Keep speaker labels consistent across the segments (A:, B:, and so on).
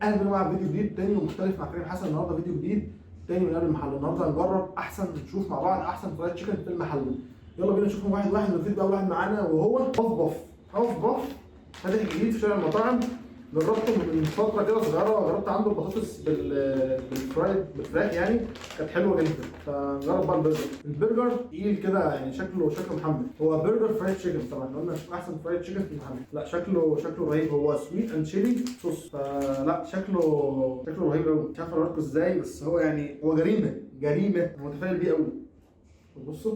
A: اهلا بيكم مع فيديو جديد تاني ومختلف مع كريم حسن. النهارده فيديو جديد تاني من قبل المحل. النهارده هنجرب نشوف مع بعض احسن فرايد تشيكن في المحل. يلا بينا نشوفهم واحد واحد. ونبتدي باول واحد معانا وهو هاف باف فاتح جديد في شارع المطاعم. جربته من فتره كده صغيره، جربت عنده البطاطس بالفراخ يعني، كانت حلوه جدا. فنجرب بقى البرجر تقيل كده يعني، شكله محمد. هو برجر فرايد تشيكن طبعا، قلنا نشوف احسن فرايد تشيكن في المحل. لا شكله رهيب. هو سويت اند تشيلي صوص، فلا شكله رهيب قوي. مش عارف اوريكم ازاي، بس هو يعني هو جريمه انا متفائل بيه قوي. بصوا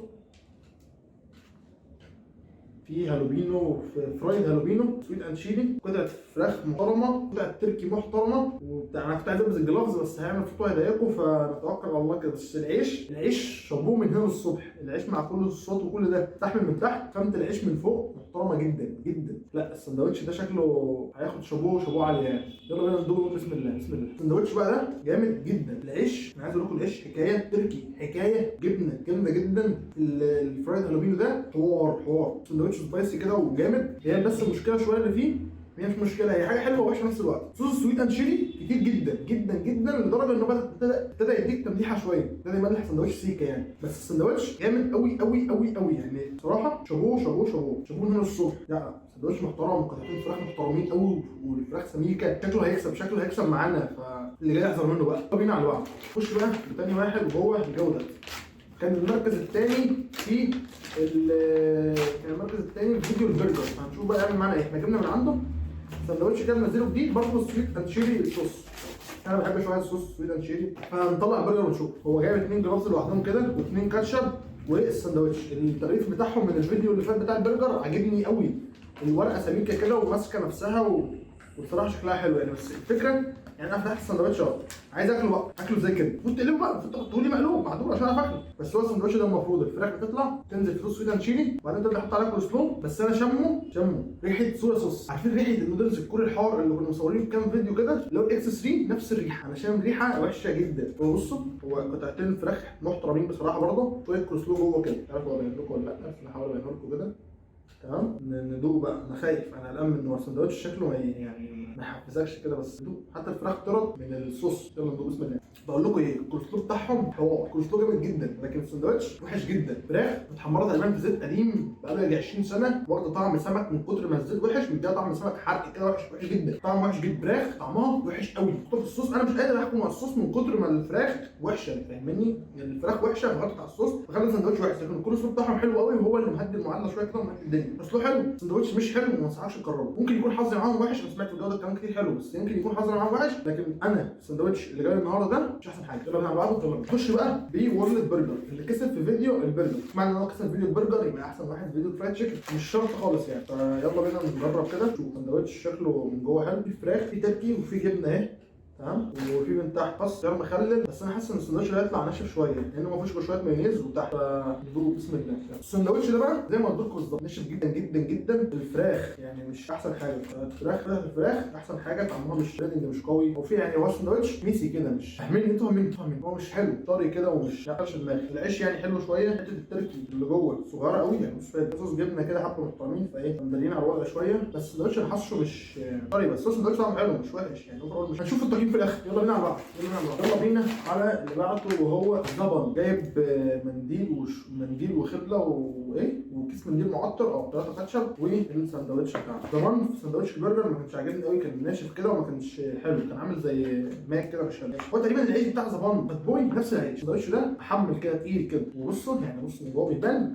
A: في هالوبينو، فرايد هالوبينو سويت اند تشيلي، قطعه فراخ محترمه، قطعه تركي محترمه وبتاع. انا كنت عايز البس الجلافز بس هيعمل فوتو هيضايقكم، فنتوكل على الله كده. بس العيش شابوه من هنا للصبح. العيش مع كل الصوصات وكل ده تحمل من تحت، خامه العيش من فوق محترمه جدا جدا. لا السندوتش ده شكله هياخد شابوه عالي يعني. يلا بينا ندوق. بسم الله. السندوتش بقى ده جامد جدا. العيش انا عايز اقول لكم العيش حكايه، تركي حكايه، جبنه جامده جدا. الفرايد هالوبينو ده حوار سندوتش سبايسي كده وجامد. هي بس المشكله شويه اللي فيه، هي مش مشكله، هي حاجه حلوه ووحشه في نفس الوقت. صوص السويت اند تشيلي كتير جدا جدا جدا، لدرجه انه ابتدى يديك تمليحه شويه، ابتدى يملح سندوتش سيكه يعني. بس السندوتش جامد قوي يعني. بصراحه شابوه من هنا للصبح. لا سندوتش محترم، قطعتين فراخ محترمين قوي، والفراخ سميكه. شكله هيكسب معانا، فاللي جاي يحذر منه بقى. بينا على بعض. خش بقى لتاني واحد وهو الجوده. كان المركز الثاني في فيديو البرجر. هنشوف بقى يعمل معانا ايه. احنا جبنا من عنده سندوتش كده منزله جديد برضه سويت اند تشيلي صوص. انا بحب شويه الصوص سويت اند تشيلي. فهنطلع البرجر ونشوف. هو جايب 2 جرافز لوحدهم كده و2 كاتشب والسندوتش. التغليف بتاعهم من الفيديو اللي فات بتاع البرجر عاجبني قوي. الورقه سميكه كده وماسكه نفسها وبصراحه شكلها حلو يعني. بس الفكره يعني انا فتحت السندوتش اهو، عايز اكله زي كده. المفروض تقلبه بقى، المفروض تحطه لي مقلوب معدول عشان اعرف اكله. بس هو السندوتش ده المفروض الفراخ بتطلع تنزل في صوص سويت اند تشيلي، وبعدين تبدا تحط عليها كول سلو. بس انا شمه ريحه صويا صوص. عارفين ريحه النودلز الكوري الحار اللي كنا مصورين في كام فيديو كده، اللي هو الاكس 3؟ نفس الريحه. انا شامم ريحه وحشه جدا. بصوا هو قطعتين فراخ محترمين بصراحه، برضه شويه كول سلو جوه كده. مش عارف ابين لكم ولا لا، بس انا هحاول ابينه لكم كده. تمام ندوق بقى. انا خايف، انا قلقان من السندوتش شكله ما يحفزكش كده. بس ندوق. حتى الفراخ طرت من الصوص. يلا ندوق بسم الله. بقول لكم ايه، الكولسلو بتاعهم حوار. الكولسلو جامد جدا، لكن السندوتش وحش جدا. فراخ متحمره تقريبا في زيت قديم بقى لها 20 سنه، واخده طعم سمك من كتر ما الزيت وحش، مديها طعم سمك حرق كده وحش جدا. طعم وحش جدا. فراخ طعمها وحش قوي. في الصوص انا مش قادر احكم على الصوص من كتر ما الفراخ وحشه. فاهمني؟ يعني الفراخ وحشه فغطت على الصوص فخلى السندوتش وحش. لكن الكولسلو بتاعهم حلو قوي، وهو اللي مهدي المعادله شويه كده ومهدي الدنيا. بس له حلو. السندوتش مش حلو وما انصحكش تجربه. ممكن يكون حظي معاهم وحش. انا سمعت في الجوده كمان كتير حلو، بس يمكن يكون حظي معاهم وحش. لكن انا السندوتش اللي جاي النهارده ده مش احسن حاجه. يلا بينا مع بعض. نخش بقى بورلد برجر اللي كسب في فيديو البرجر. معنى ان هو كسب فيديو البرجر يبقى احسن واحد في فيديو فرايد تشيكن. مش شرط خالص يعني. فيلا بينا نجرب كده. شوف السندوتش شكله من جوه حلو. في فراخ، في تركي، وفي جبنه اهي. تمام. وفي من تحت خس غير مخلل. بس انا حاسس ان السندوتش ده هيطلع ناشف شويه لانه ما فيهوش شويه مايونيز وتحت. فندوق بسم الله. السندوتش ده بقى زي ما قلت لكم بالظبط، ناشف جدا. الفراخ يعني مش احسن حاجه. الفراخ احسن حاجه. طعمها مش ريدنج، مش قوي. وفي يعني هو السندوتش ميسي كده، مش فاهمين انتوا فاهمين. هو مش حلو، طري كده ومش يعقلش دماغ. العيش يعني حلو شويه. حته التركي اللي جوه صغيره قوي يعني، مش فاهم. صوص جبنه كده حبه محترمين، فايه مدلين على الوضع شويه. بس السندوتش انا حاسه مش طري، بس هو السندوتش طعمه حلو مش وحش يعني. مش هنشوف التقييم في الاخر. يلا بينا على بعض. يلا بينا على اللي بعده وهو زبن. جايب منديل وخبله وكيس منديل معطر 3 كاتشب والساندوتش بتاعه. زبن في ساندوتش البرجر ما كانش عاجبني قوي، كان ناشف كده وما كانش حلو، كان عامل زي ماك كده مش حلو. هو تقريبا العيش بتاع زبن باد بوي نفس العيش. الساندوتش ده محمل كده تقيل كده. وبصوا يعني من جوه بيبان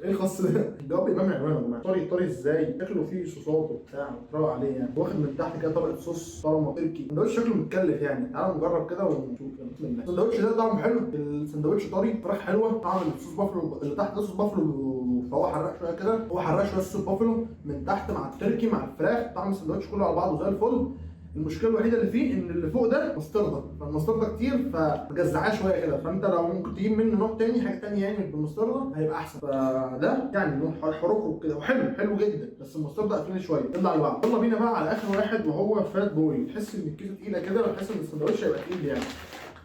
A: ايه الخاص ده؟ الجواب بيبان من عنوانه يا جماعه. طري ازاي؟ شكله فيه صوصات وبتاع وتروق عليه يعني. واخد من تحت كده طبقه صوص طعمه تركي. السندوتش شكله متكلف يعني. تعالوا نجرب كده ونشوف. السندوتش ده طعمه حلو. السندوتش طري، فراخ حلوه. طعم الصوص بافلو اللي تحت ده صوص بافلو، فهو حراق شويه كده. هو حراق شويه صوص بافلو من تحت مع التركي مع الفراخ. طعم السندوتش كله على بعضه زي الفل. المشكله الوحيده اللي فيه ان اللي فوق ده مستردة، فالمستردة كتير فمجزعاه شويه كده. فانت لو ممكن تجيب منه نوع تاني، حاجه تانيه يعني بالمستردة هيبقى احسن. فده يعني نوع حروقه كده وحلو جدا، بس المستردة قافلين شويه. يلا على بعض. يلا بينا بقى على اخر واحد وهو فات بوي. تحس ان الكيسه تقيله كده، وتحس ان السندوتش هيبقى تقيل يعني.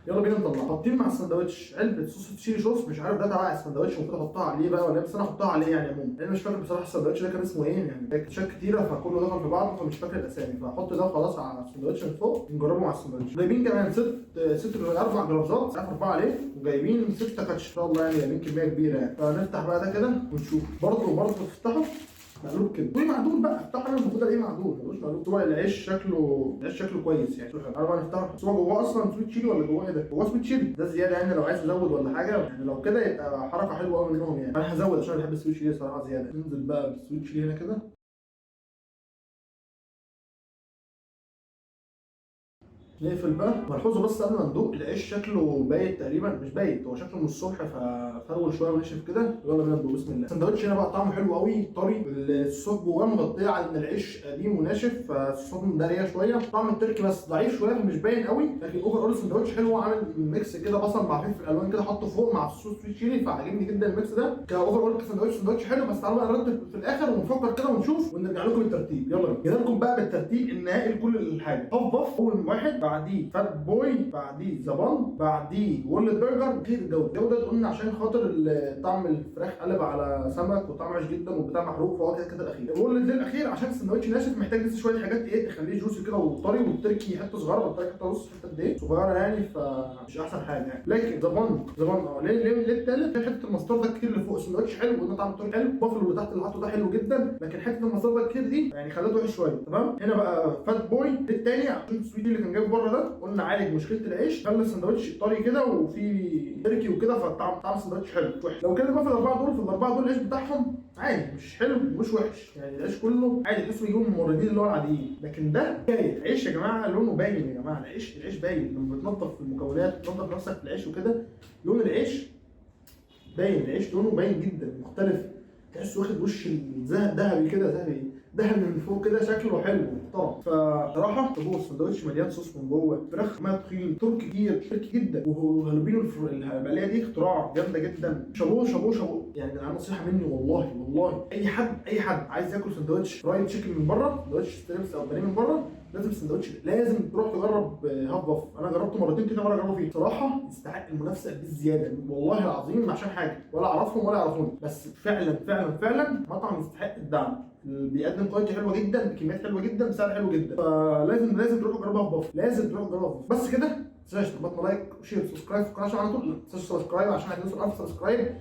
A: يلا بينا نطلع. حاطين مع السندوتش علبه صوص تشيلي صوص، مش عارف ده تبع السندوتش المفروض احطها عليه بقى ولا، بس انا احطها عليه يعني عموما، لان مش فاكر بصراحه السندوتش ده كان اسمه ايه، يعني كاتشات كتيره فكله دخل في بعض فمش فاكر الاسامي، فهحط ده خلاص على السندوتش من فوق نجربه مع السندوتش. جايبين كمان ست 4 جرافزات، ساعات 4 عليه، وجايبين 6 كاتش ان شاء الله، يعني جايبين كميه كبيره يعني. فنفتح بقى ده كده ونشوف. برضه تفتحه مقلوب كده ومعدول بقى، افتحه انا المفروض الاقيه معدول، ملوش مقلوب. طبعا العيش شكله كويس يعني، انا بقى نفتحه. بس هو جواه اصلا سويت شيلي ولا جواه ايه ده؟ جواه سويت شيلي ده زياده يعني، لو عايز تزود ولا حاجه يعني، لو كده يبقى حركه حلوه قوي منهم يعني. انا هزود عشان بحب السويت شيلي صراحه زياده. ننزل بقى بالسويت شيلي هنا كده. نقفل بقى. ملحوظه بس قبل ما ندوق، العيش شكله بايت تقريبا، مش بايت، هو شكله من الصبح ففرول شويه ونشف كده. يلا بينا ندوق بسم الله. السندوتش هنا بقى طعمه حلو قوي، طري، الصوصات جواه مغطيه على ان العيش قديم وناشف، فالصوصات مداريه شويه. طعم التركي بس ضعيف شويه فمش باين قوي، لكن اوفر اول السندوتش حلو. عامل ميكس كده بصل مع فلفل الوان كده، حطه فوق مع الصوص سويت شيلي، فعجبني جدا الميكس ده. كاوفر اول سندوتش حلو. بس تعالوا بقى نرتب في الاخر ونفكر كده ونشوف ونرجع لكم بالترتيب. يلا بينا. جينا لكم بقى بالترتيب النهائي لكل الحاجه. هاف اول واحد، بعديه فات بوي، بعديه زبان، بعديه وولد برجر. كتير الجوده قلنا عشان خاطر طعم الفراخ قلب على سمك وطعم وحش جدا والبتاع محروق، فهو كده الاخير. وولد الاخير عشان السندوتش ناشف، محتاج لسه شويه حاجات ايه تخليه جوسي كده وطري. والتركي حته صغيره، والتركي حته نص، حته قد ايه صغيره يعني، فمش احسن حاجه يعني. لكن زبان ليه التالت؟ حته المستردة الكتير اللي فوق السندوتش حلو، قلنا طعم التركي حلو. بافلو اللي تحت اللي حاطه ده حلو جدا، لكن حته المستردة الكتير دي يعني خلته وحش شويه. تمام. هنا بقى فات بوي الثاني عشان السويت اللي كان جايبه بره ده، قلنا عالج مشكله العيش، خلى السندوتش طري كده وفي تركي وكده، فطعم السندوتش حلو مش وحش. لو كده بقى في الاربعه دول العيش بتاعهم عادي، مش حلو مش وحش يعني، العيش كله عادي، تحسوا بيجيبوا من الموردين اللي هو العاديين. لكن ده باين عيش يا جماعه، لونه باين يا جماعه. العيش باين لما بتنظف في المكونات، بتنظف نفسك في العيش وكده، لون العيش باين. العيش لونه باين جدا مختلف، تحسه واخد وش الذهبي كده، ذهبي من فوق كده، شكله حلو محترم. فصراحه طب هو السندوتش مليان صوص من جوه، فراخ ما تخين، تركي كتير، تركي جدا، وهالوبينو البقليه دي اختراع جامده جدا. شابوه يعني. انا نصيحه مني والله اي حد عايز ياكل سندوتش فرايد تشيكن من بره، سندوتش ستريبس او بانيه من بره، لازم السندوتش لازم تروح تجرب هاف باف. انا جربته مرتين كده، مره اجربه فيه صراحه يستحق المنافسه بالزياده والله العظيم، عشان حاجه ولا اعرفهم ولا يعرفوني، بس فعلا مطعم يستحق الدعم. بيقدم كواليتي حلوه جدا، بكميات حلوه جدا، بسعر حلو جدا. فلازم تروحوا تجربوا هاف باف، لازم تروحوا تجربوا هاف باف. بس كده ما تنساش تضغط لايك وشير وسبسكرايب في القناه عشان على طول. ما تنساش سبسكرايب عشان عايزين نوصل 1000 سبسكرايب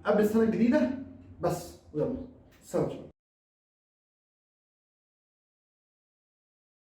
A: قبل السنه الجديده. بس ويلا سلام.